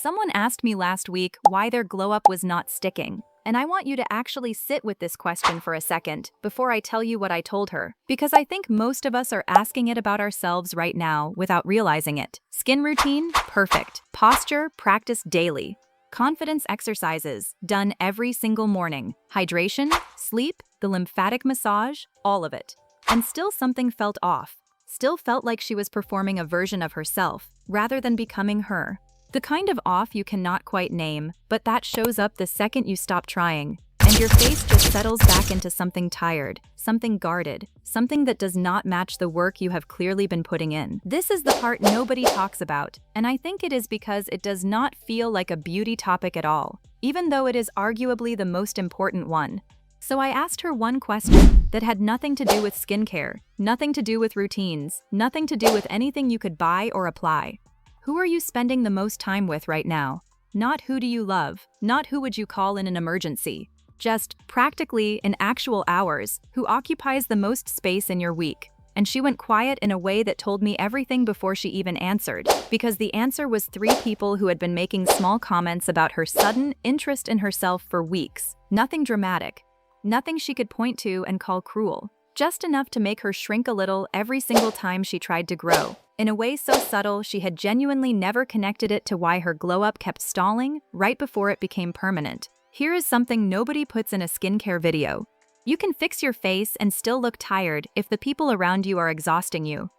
Someone asked me last week why their glow up was not sticking, and I want you to actually sit with this question for a second before I tell you what I told her, because I think most of us are asking it about ourselves right now without realizing it. Skin routine? Perfect. Posture? Practice daily. Confidence exercises? Done every single morning. Hydration? Sleep? The lymphatic massage? All of it. And still something felt off. Still felt like she was performing a version of herself, rather than becoming her. The kind of off you cannot quite name, but that shows up the second you stop trying, and your face just settles back into something tired, something guarded, something that does not match the work you have clearly been putting in. This is the part nobody talks about, and I think it is because it does not feel like a beauty topic at all, even though it is arguably the most important one. So I asked her one question that had nothing to do with skincare, nothing to do with routines, nothing to do with anything you could buy or apply. Who are you spending the most time with right now? Not who do you love, not who would you call in an emergency. Just, practically, in actual hours, who occupies the most space in your week. And she went quiet in a way that told me everything before she even answered, because the answer was 3 people who had been making small comments about her sudden interest in herself for weeks. Nothing dramatic. Nothing she could point to and call cruel. Just enough to make her shrink a little every single time she tried to grow. In a way so subtle, she had genuinely never connected it to why her glow-up kept stalling right before it became permanent. Here is something nobody puts in a skincare video. You can fix your face and still look tired if the people around you are exhausting you.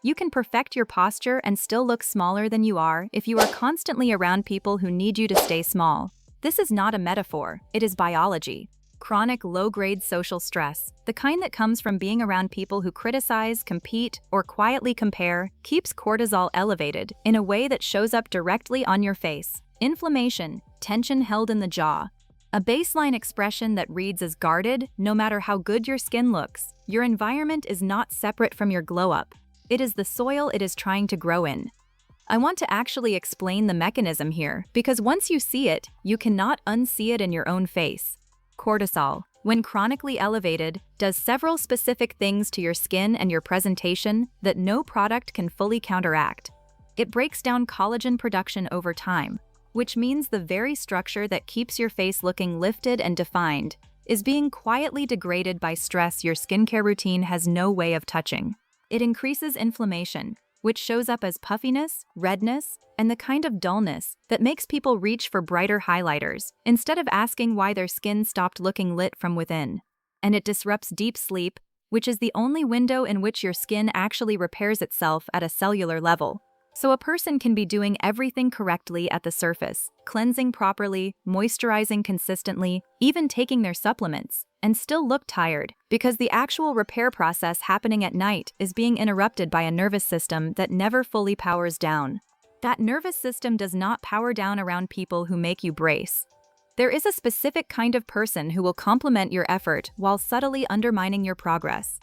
You can perfect your posture and still look smaller than you are if you are constantly around people who need you to stay small. This is not a metaphor, it is biology. Chronic low-grade social stress, the kind that comes from being around people who criticize, compete, or quietly compare, keeps cortisol elevated in a way that shows up directly on your face. Inflammation, tension held in the jaw. A baseline expression that reads as guarded, no matter how good your skin looks. Your environment is not separate from your glow-up. It is the soil it is trying to grow in. I want to actually explain the mechanism here, because once you see it, you cannot unsee it in your own face. Cortisol, when chronically elevated, does several specific things to your skin and your presentation that no product can fully counteract. It breaks down collagen production over time, which means the very structure that keeps your face looking lifted and defined is being quietly degraded by stress your skincare routine has no way of touching. It increases inflammation, which shows up as puffiness, redness, and the kind of dullness that makes people reach for brighter highlighters instead of asking why their skin stopped looking lit from within. And it disrupts deep sleep, which is the only window in which your skin actually repairs itself at a cellular level. So a person can be doing everything correctly at the surface, cleansing properly, moisturizing consistently, even taking their supplements, and still look tired because the actual repair process happening at night is being interrupted by a nervous system that never fully powers down. That nervous system does not power down around people who make you brace. There is a specific kind of person who will compliment your effort while subtly undermining your progress.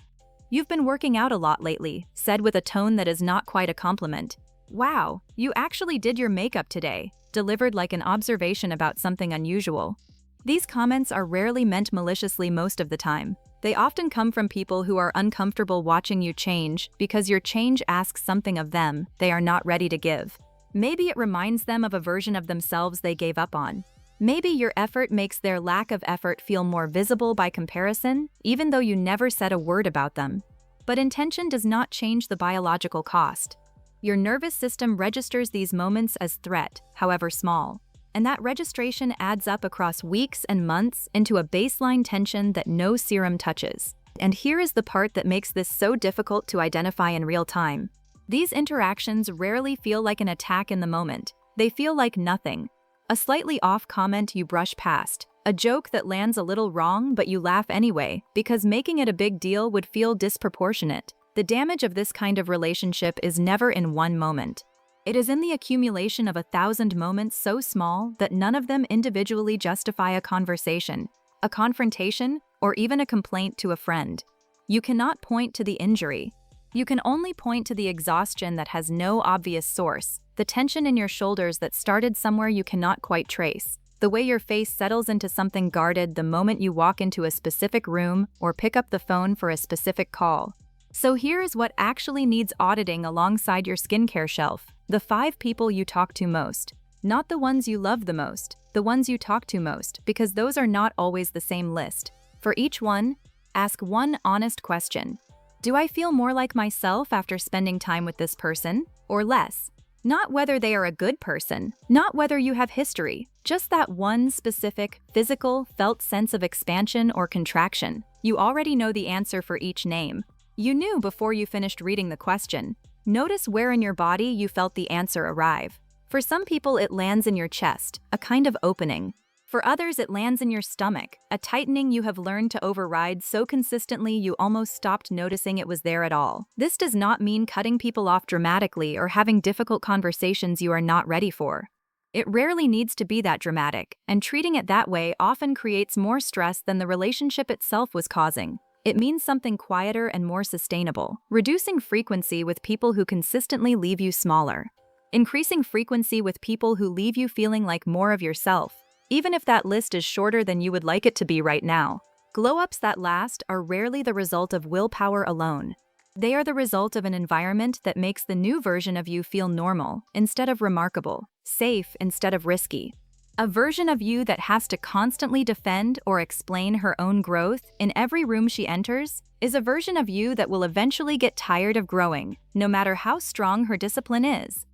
You've been working out a lot lately, said with a tone that is not quite a compliment. Wow, you actually did your makeup today, delivered like an observation about something unusual. These comments are rarely meant maliciously most of the time. They often come from people who are uncomfortable watching you change because your change asks something of them they are not ready to give. Maybe it reminds them of a version of themselves they gave up on. Maybe your effort makes their lack of effort feel more visible by comparison, even though you never said a word about them. But intention does not change the biological cost. Your nervous system registers these moments as threat, however small. And that registration adds up across weeks and months into a baseline tension that no serum touches. And here is the part that makes this so difficult to identify in real time. These interactions rarely feel like an attack in the moment. They feel like nothing. A slightly off comment you brush past. A joke that lands a little wrong but you laugh anyway, because making it a big deal would feel disproportionate. The damage of this kind of relationship is never in one moment. It is in the accumulation of 1,000 moments so small that none of them individually justify a conversation, a confrontation, or even a complaint to a friend. You cannot point to the injury. You can only point to the exhaustion that has no obvious source, the tension in your shoulders that started somewhere you cannot quite trace, the way your face settles into something guarded the moment you walk into a specific room or pick up the phone for a specific call. So here is what actually needs auditing alongside your skincare shelf: the 5 people you talk to most. Not the ones you love the most, the ones you talk to most, because those are not always the same list. For each one, ask one honest question. Do I feel more like myself after spending time with this person, or less? Not whether they are a good person, not whether you have history, just that one specific, physical, felt sense of expansion or contraction. You already know the answer for each name. You knew before you finished reading the question. Notice where in your body you felt the answer arrive. For some people, it lands in your chest, a kind of opening. For others, it lands in your stomach, a tightening you have learned to override so consistently you almost stopped noticing it was there at all. This does not mean cutting people off dramatically or having difficult conversations you are not ready for. It rarely needs to be that dramatic, and treating it that way often creates more stress than the relationship itself was causing. It means something quieter and more sustainable, reducing frequency with people who consistently leave you smaller. Increasing frequency with people who leave you feeling like more of yourself, even if that list is shorter than you would like it to be right now. Glow-ups that last are rarely the result of willpower alone. They are the result of an environment that makes the new version of you feel normal instead of remarkable, safe instead of risky. A version of you that has to constantly defend or explain her own growth in every room she enters is a version of you that will eventually get tired of growing, no matter how strong her discipline is.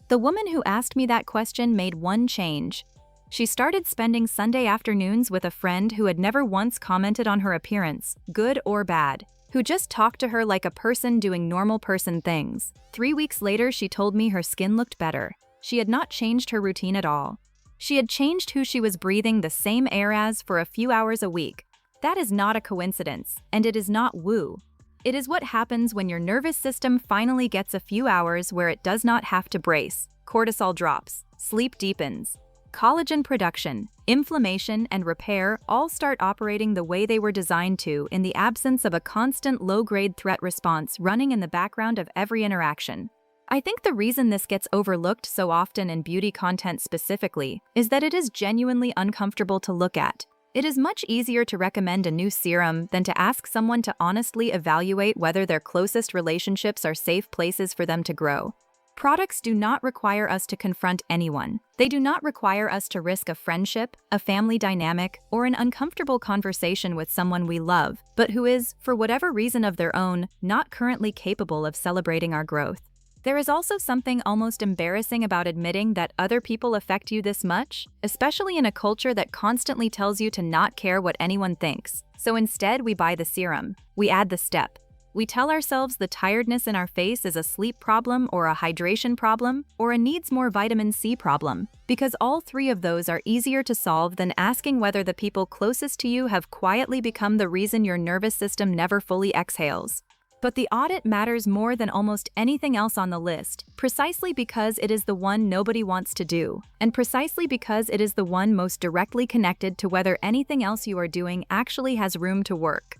The woman who asked me that question made one change. She started spending Sunday afternoons with a friend who had never once commented on her appearance, good or bad, who just talked to her like a person doing normal person things. 3 weeks later, she told me her skin looked better. She had not changed her routine at all. She had changed who she was breathing the same air as for a few hours a week. That is not a coincidence, and it is not woo. It is what happens when your nervous system finally gets a few hours where it does not have to brace. Cortisol drops, sleep deepens. Collagen production, inflammation, and repair all start operating the way they were designed to in the absence of a constant low-grade threat response running in the background of every interaction. I think the reason this gets overlooked so often in beauty content specifically is that it is genuinely uncomfortable to look at. It is much easier to recommend a new serum than to ask someone to honestly evaluate whether their closest relationships are safe places for them to grow. Products do not require us to confront anyone. They do not require us to risk a friendship, a family dynamic, or an uncomfortable conversation with someone we love, but who is, for whatever reason of their own, not currently capable of celebrating our growth. There is also something almost embarrassing about admitting that other people affect you this much, especially in a culture that constantly tells you to not care what anyone thinks. So instead, we buy the serum. We add the step. We tell ourselves the tiredness in our face is a sleep problem or a hydration problem or a needs more vitamin C problem, because all three of those are easier to solve than asking whether the people closest to you have quietly become the reason your nervous system never fully exhales. But the audit matters more than almost anything else on the list, precisely because it is the one nobody wants to do, and precisely because it is the one most directly connected to whether anything else you are doing actually has room to work.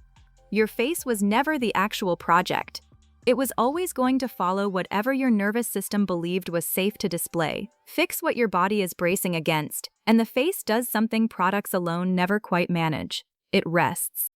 Your face was never the actual project. It was always going to follow whatever your nervous system believed was safe to display. Fix what your body is bracing against, and the face does something products alone never quite manage. It rests.